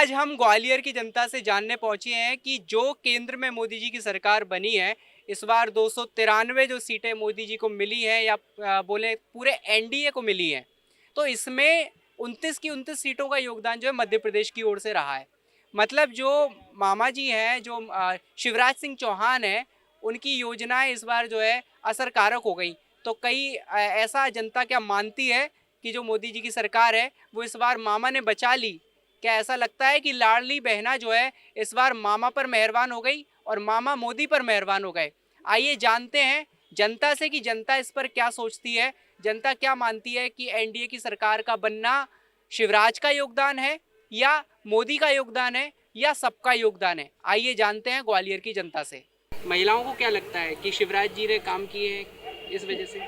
आज हम ग्वालियर की जनता से जानने पहुंचे हैं कि जो केंद्र में मोदी जी की सरकार बनी है, इस बार 293 जो सीटें मोदी जी को मिली हैं या बोले पूरे एनडीए को मिली हैं, तो इसमें 29 की 29 सीटों का योगदान जो है मध्य प्रदेश की ओर से रहा है। मतलब जो मामा जी हैं, जो शिवराज सिंह चौहान हैं, उनकी योजनाएं इस बार जो है असरकारक हो गई। तो कई ऐसा जनता क्या मानती है कि जो मोदी जी की सरकार है वो इस बार मामा ने बचा ली। क्या ऐसा लगता है कि लाडली बहना जो है इस बार मामा पर मेहरबान हो गई और मामा मोदी पर मेहरबान हो गए? आइए जानते हैं जनता से कि जनता इस पर क्या सोचती है, जनता क्या मानती है कि एनडीए की सरकार का बनना शिवराज का योगदान है या मोदी का योगदान है या सबका योगदान है। आइए जानते हैं ग्वालियर की जनता से। महिलाओं को क्या लगता है कि शिवराज जी ने काम किए हैं इस वजह से?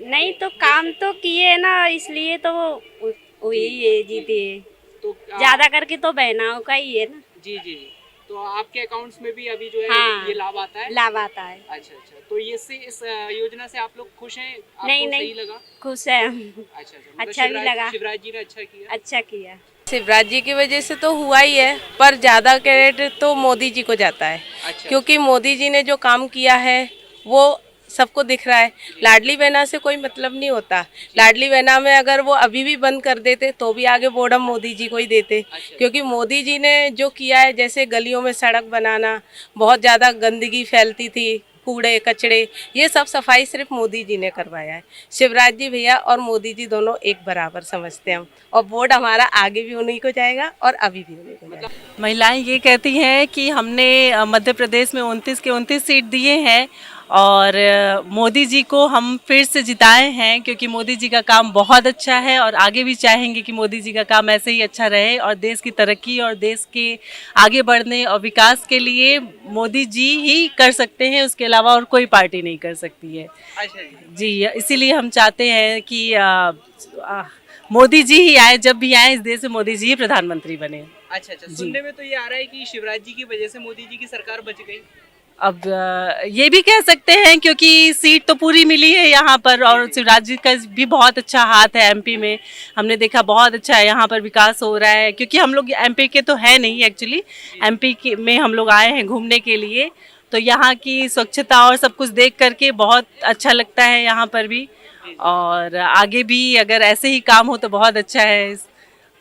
नहीं तो काम तो किए ना, इसलिए तो वही है, जीते है। तो ज्यादा करके तो बहनाओं का ही है ना। जी जी जी। तो आपके अकाउंट्स में भी अभी जो है हाँ, ये लाभ आता है? लाभ आता है। अच्छा अच्छा। तो ये से इस योजना से आप लोग खुश हैं? आपको नहीं सही नहीं, लगा? खुश है हम। अच्छा अच्छा। मतलब अच्छा भी लगा। शिवराज जी ने अच्छा किया। अच्छा किया। शिवराज जी की वजह से तो हुआ ही है, पर ज़्यादा क्रेडिट तो मोदी जी को जाता है। अच्छा। क्योंकि मोदी जी ने जो काम किया है वो सबको दिख रहा है। लाडली बहना से कोई मतलब नहीं होता। लाडली बहना में अगर वो अभी भी बंद कर देते तो भी आगे बोर्ड हम मोदी जी को ही देते। अच्छा। क्योंकि मोदी जी ने जो किया है, जैसे गलियों में सड़क बनाना, बहुत ज़्यादा गंदगी फैलती थी, कूड़े कचड़े, ये सब सफाई सिर्फ मोदी जी ने करवाया है। शिवराज जी भैया और मोदी जी दोनों एक बराबर समझते हैं हम, और वोट हमारा आगे भी उन्हीं को जाएगा और अभी भी उन्हीं को जाएगा। महिलाएं ये कहती हैं कि हमने मध्य प्रदेश में 29 के 29 सीट दिए हैं और मोदी जी को हम फिर से जिताए हैं, क्योंकि मोदी जी का काम बहुत अच्छा है और आगे भी चाहेंगे कि मोदी जी का काम ऐसे ही अच्छा रहे और देश की तरक्की और देश के आगे बढ़ने और विकास के लिए मोदी जी ही कर सकते हैं, उसके अलावा और कोई पार्टी नहीं कर सकती है। अच्छा जी, इसीलिए हम चाहते हैं कि मोदी जी ही आए, जब भी आए इस देश में मोदी जी ही प्रधानमंत्री बने। अच्छा अच्छा। सुनने में तो ये आ रहा है कि शिवराज जी की वजह से मोदी जी की सरकार बच गई। अब ये भी कह सकते हैं, क्योंकि सीट तो पूरी मिली है यहाँ पर और शिवराज जी का भी बहुत अच्छा हाथ है एमपी में। हमने देखा बहुत अच्छा है, यहाँ पर विकास हो रहा है, क्योंकि हम लोग एमपी के तो है नहीं एक्चुअली, एमपी में हम लोग आए हैं घूमने के लिए। तो यहाँ की स्वच्छता और सब कुछ देख करके बहुत अच्छा लगता है यहाँ पर भी, और आगे भी अगर ऐसे ही काम हो तो बहुत अच्छा है इस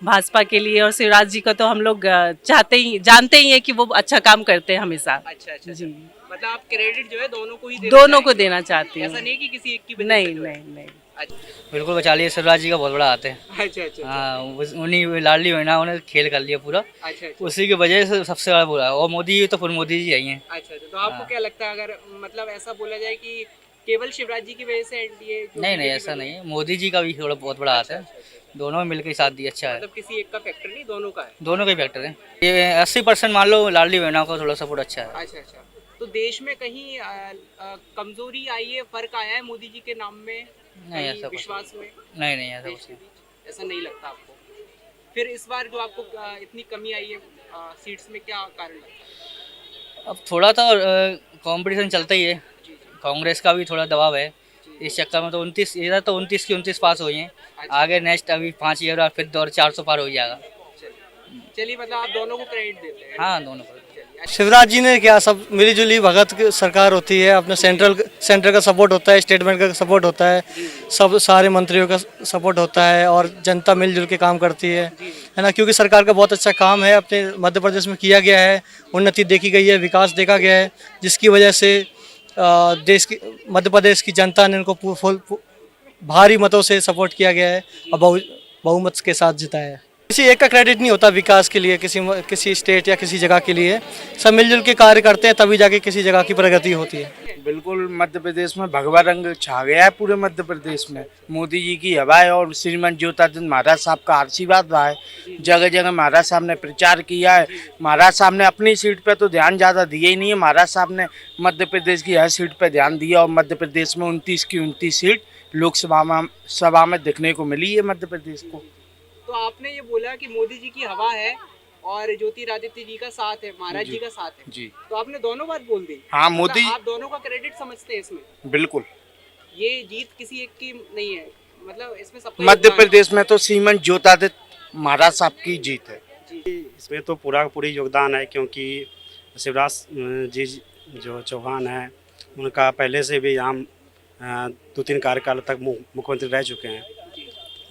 भाजपा के लिए। और शिवराज जी को तो हम लोग चाहते ही जानते ही हैं कि वो अच्छा काम करते हैं हमेशा। अच्छा अच्छा जी, मतलब आप क्रेडिट जो है दोनों को ही दोनों को देना चाहती हूँ। ऐसा नहीं कि किसी एक की वजह नहीं से जो है। नहीं नहीं। अच्छा बिल्कुल बचा लिया, शिवराज जी का बहुत बड़ा हाथ है। अच्छा अच्छा। हाँ, उन्हीं लाडली बहना उन्हें खेल कर लिया पूरा, अच्छा अच्छा। उसी की वजह से सबसे बड़ा बुरा है। और मोदी तो फिर मोदी जी आई हैं। अच्छा अच्छा। तो आपको क्या लगता है अगर मतलब ऐसा बोला जाए कि केवल शिवराज जी की वजह से एनडीए नहीं नहीं, ऐसा नहीं है, मोदी जी का भी थोड़ा बहुत बड़ा हाथ है। दोनों में मिलकर साथ दिया, अच्छा है। मतलब किसी एक का फैक्टर नहीं, दोनों का है। दोनों के फैक्टर हैं। ये 80% मान लो लाडली बहना को थोड़ा सपोर्ट अच्छा है। अच्छा अच्छा। तो देश में कहीं कमजोरी आई है, फर्क आया है मोदी जी के नाम में, नहीं, कहीं ऐसा कुछ विश्वास में? नहीं नहीं, ऐसा देश कुछ के नहीं। बीच ऐसा नहीं लगता आपको? फिर इस बार जो आपको इतनी कमी आई है सीट्स में, क्या कारण लगता है? अब थोड़ा तो कंपटीशन चलता ही है, जी जी कांग्रेस का भी थोड़ा दबाव है। इस चक्कर में तो 29, इधर तो 29 की 29 पास हुई हैं। अच्छा। आगे नेक्स्ट अभी 5 ईयर बाद फिर दौर 400 पार हो जाएगा। चलिए मतलब आप दोनों को क्रेडिट देते हैं? हाँ, दोनों को। चलिए। शिवराज जी ने क्या, सब मिलीजुली भगत की सरकार होती है, अपने सेंटर का सपोर्ट होता है, स्टेट बैंक का सपोर्ट होता है, सब सारे मंत्रियों का सपोर्ट होता है और जनता मिलजुल के काम करती है ना। क्योंकि सरकार का बहुत अच्छा काम है अपने मध्य प्रदेश में किया गया है, उन्नति देखी गई है, विकास देखा गया है, जिसकी वजह से देश की मध्य प्रदेश की जनता ने उनको भारी मतों से सपोर्ट किया गया है और बहुमत के साथ जिताया है। किसी एक का क्रेडिट नहीं होता विकास के लिए, किसी स्टेट या किसी जगह के लिए। सब मिलजुल के कार्य करते हैं तभी जाके किसी जगह की प्रगति होती है। बिल्कुल, मध्य प्रदेश में भगवा रंग छा गया है पूरे मध्य प्रदेश में। मोदी जी की हवा है और श्रीमान ज्योतिरादित्य महाराज साहब का आशीर्वाद रहा है। जगह जगह महाराज साहब ने प्रचार किया है। महाराज साहब ने अपनी सीट पे तो ध्यान ज़्यादा दिया ही नहीं है, महाराज साहब ने मध्य प्रदेश की हर सीट पे ध्यान दिया और मध्य प्रदेश में 29 की 29 सीट लोकसभा में देखने को मिली है मध्य प्रदेश को। तो आपने ये बोला कि मोदी जी की हवा है और ज्योतिरादित्य जी का साथ है, महाराज जी का साथ है जी। तो आपने दोनों बात बोल दी। हाँ, मतलब मोदी आप दोनों का क्रेडिट समझते हैं इसमें? बिल्कुल। ये जीत किसी एक की नहीं है, मतलब इसमें सबका मध्य योगदान है। प्रदेश में तो श्रीमान ज्योतिरादित्य महाराज साहब की जीत है। इसमें तो पूरा का पूरी योगदान है, क्योंकि शिवराज जी जो चौहान हैं उनका पहले से भी यहाँ 2-3 कार्यकाल तक मुख्यमंत्री रह चुके हैं।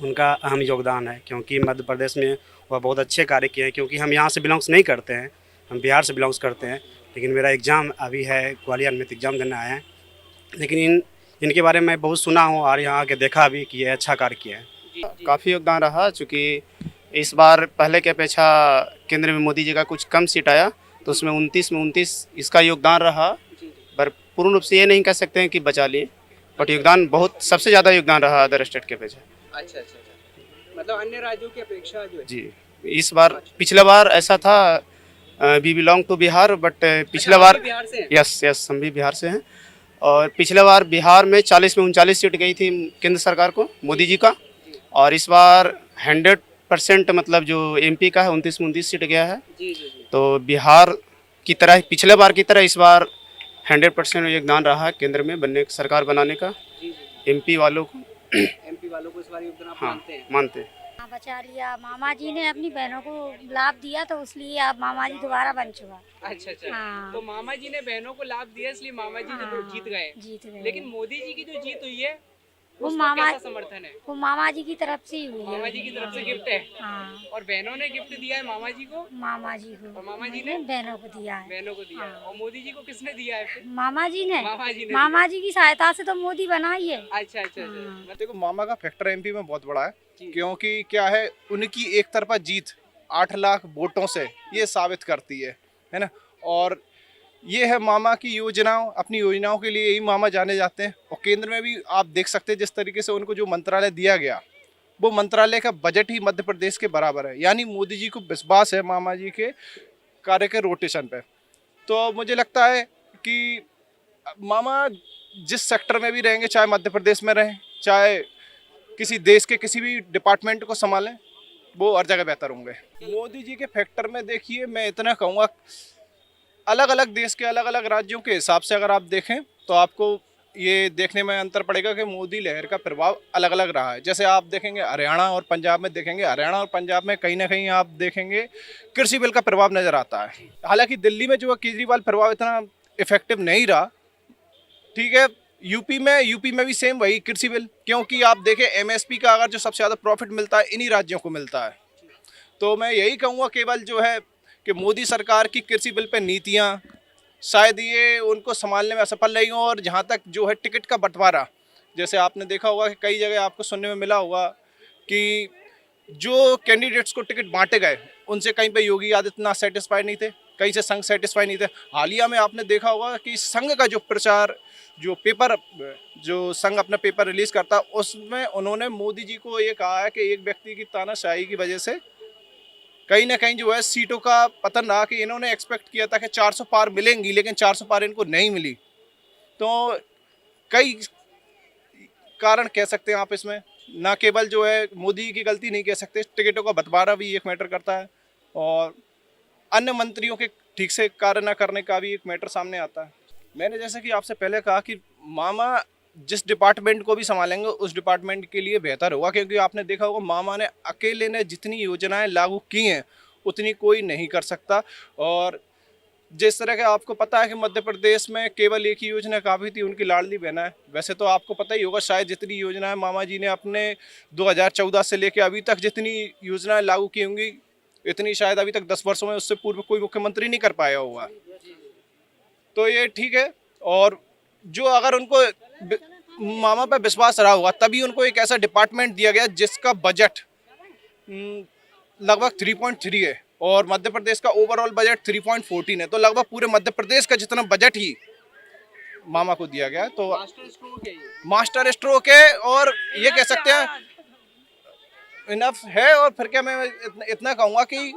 उनका अहम योगदान है, क्योंकि मध्य प्रदेश में वह बहुत अच्छे कार्य किए हैं। क्योंकि हम यहाँ से बिलोंग्स नहीं करते हैं, हम बिहार से बिलोंग्स करते हैं, लेकिन मेरा एग्ज़ाम अभी है, ग्वालियर में एग्ज़ाम देने आए हैं। लेकिन इनके बारे में बहुत सुना हूँ और यहाँ आके देखा भी कि ये अच्छा कार्य किया है। काफ़ी योगदान रहा, चूँकि इस बार पहले की अपेक्षा केंद्र में मोदी जी का कुछ कम सीट आया, तो उसमें 29 में 29 इसका योगदान रहा। पर पूर्ण रूप से ये नहीं कह सकते हैं कि बचा लिए, बट योगदान बहुत सबसे ज़्यादा योगदान रहा अदर स्टेट के अपेक्षा। अच्छा, मतलब अन्य राज्यों की अपेक्षा जो है। जी, इस बार पिछला बार ऐसा था, we belong to Bihar, but पिछला बार बिहार से हैं? यस हम भी बिहार से हैं। और पिछला बार बिहार में 40 में 39 सीट गई थी केंद्र सरकार को, मोदी जी का। और इस बार 100% मतलब जो एमपी का है 29 में 29 सीट गया है। तो बिहार की तरह पिछले बार की तरह इस बार 100% योगदान रहा है केंद्र में बनने सरकार बनाने का। एमपी वालों को इस बार योगदान आप मानते हैं। हाँ, बचा लिया। मामा जी ने अपनी बहनों को लाभ दिया, तो इसलिए अब मामा जी दोबारा बन चुका। अच्छा। हाँ। तो मामा जी ने बहनों को लाभ दिया, इसलिए मामा जी ने तो जीत गए। लेकिन मोदी जी की जो जीत हुई है वो उसका मामा कैसा समर्थन है? वो मामा जी की तरफ से ही हुई है। मामा जी की तरफ से गिफ्ट है। हाँ, और बहनों ने गिफ्ट दिया है मामा जी को, मामा जी को। और मामा जी ने बहनों को दिया है। बहनों को दिया है। और मोदी जी को किसने दिया है फिर? मामा जी ने मामा जी ने की सहायता से तो मोदी बना ही है। अच्छा। हाँ। देखो, मामा का फैक्टर एमपी में बहुत बड़ा है, क्योंकि क्या है, उनकी एक तरफा जीत 8 लाख वोटों से ये साबित करती है ना। और ये है मामा की योजनाओं, अपनी योजनाओं के लिए ही मामा जाने जाते हैं। और केंद्र में भी आप देख सकते हैं जिस तरीके से उनको जो मंत्रालय दिया गया, वो मंत्रालय का बजट ही मध्य प्रदेश के बराबर है। यानी मोदी जी को विश्वास है मामा जी के कार्य के रोटेशन पे। तो मुझे लगता है कि मामा जिस सेक्टर में भी रहेंगे, चाहे मध्य प्रदेश में रहें, चाहे किसी देश के किसी भी डिपार्टमेंट को संभालें, वो हर जगह बेहतर होंगे। मोदी जी के फैक्टर में देखिए, मैं इतना कहूँगा, अलग अलग देश के अलग अलग राज्यों के हिसाब से अगर आप देखें तो आपको ये देखने में अंतर पड़ेगा कि मोदी लहर का प्रभाव अलग अलग रहा है। जैसे आप देखेंगे हरियाणा और पंजाब में देखेंगे, हरियाणा और पंजाब में कहीं ना कहीं आप देखेंगे कृषि बिल का प्रभाव नज़र आता है। हालांकि दिल्ली में जो है केजरीवाल प्रभाव इतना इफेक्टिव नहीं रहा, ठीक है। यूपी में भी सेम वही कृषि बिल, क्योंकि आप देखें एमएसपी का अगर जो सबसे ज़्यादा प्रॉफिट मिलता है इन्हीं राज्यों को मिलता है। तो मैं यही कहूँगा केवल जो है कि मोदी सरकार की कृषि बिल पे नीतियाँ शायद ये उनको संभालने में असफल रही हों। और जहाँ तक जो है टिकट का बंटवारा, जैसे आपने देखा होगा कि कई जगह आपको सुनने में मिला होगा कि जो कैंडिडेट्स को टिकट बांटे गए उनसे कहीं पे योगी आदित्यनाथ सेटिस्फाइड नहीं थे, कहीं से संघ सेटिस्फाइड नहीं थे। हालिया में आपने देखा होगा कि संघ का जो प्रचार, जो पेपर, जो संघ अपना पेपर रिलीज करता, उसमें उन्होंने मोदी जी को ये कहा है कि एक व्यक्ति की तानाशाही की वजह से कहीं ना कहीं जो है सीटों का पतन रहा। कि इन्होंने एक्सपेक्ट किया था कि 400 पार मिलेंगी, लेकिन 400 पार इनको नहीं मिली। तो कई कारण कह सकते हैं आप इसमें, ना केवल जो है मोदी की गलती नहीं कह सकते, टिकटों का बंटवारा भी एक मैटर करता है, और अन्य मंत्रियों के ठीक से कार्य न करने का भी एक मैटर सामने आता है। मैंने जैसे कि आपसे पहले कहा कि मामा जिस डिपार्टमेंट को भी संभालेंगे उस डिपार्टमेंट के लिए बेहतर होगा, क्योंकि आपने देखा होगा मामा ने अकेले ने जितनी योजनाएं लागू की हैं उतनी कोई नहीं कर सकता। और जिस तरह का आपको पता है कि मध्य प्रदेश में केवल एक ही योजना काफ़ी थी, उनकी लाडली बहना है। वैसे तो आपको पता ही होगा शायद जितनी योजनाएं मामा जी ने अपने 2014 से लेकर अभी तक जितनी योजनाएं लागू की होंगी, इतनी शायद अभी तक 10 वर्षों में उससे पूर्व कोई मुख्यमंत्री नहीं कर पाया होगा। तो ये ठीक है। और जो अगर उनको मामा पे विश्वास रहा होगा तभी उनको एक ऐसा डिपार्टमेंट दिया गया जिसका बजट लगभग 3.3 है, और मध्य प्रदेश का ओवरऑल बजट 3.14 है। तो लगभग पूरे मध्य प्रदेश का जितना बजट ही मामा को दिया गया। तो मास्टर स्ट्रोक है, और ये कह सकते हैं इनफ है। और फिर क्या, मैं इतना कहूँगा कि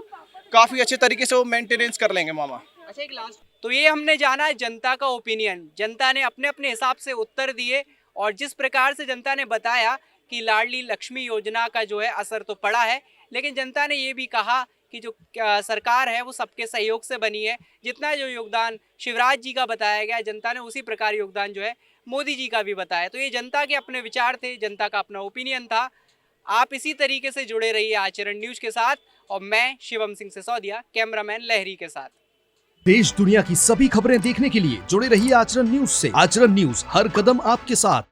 काफ़ी अच्छे तरीके से वो मेंटेनेंस कर लेंगे मामा। अच्छा, एक लास्ट, तो ये हमने जाना जनता का ओपिनियन, जनता ने अपने अपने हिसाब से उत्तर दिए, और जिस प्रकार से जनता ने बताया कि लाडली लक्ष्मी योजना का जो है असर तो पड़ा है, लेकिन जनता ने ये भी कहा कि जो सरकार है वो सबके सहयोग से बनी है। जितना जो योगदान शिवराज जी का बताया गया, जनता ने उसी प्रकार योगदान जो है मोदी जी का भी बताया। तो ये जनता के अपने विचार थे, जनता का अपना ओपिनियन था। आप इसी तरीके से जुड़े रहिए आचरण न्यूज के साथ, और मैं शिवम सिंह सिसोदिया, कैमरामैन लहरी के साथ। देश दुनिया की सभी खबरें देखने के लिए जुड़े रहिए आचरण न्यूज से। आचरण न्यूज, हर कदम आपके साथ।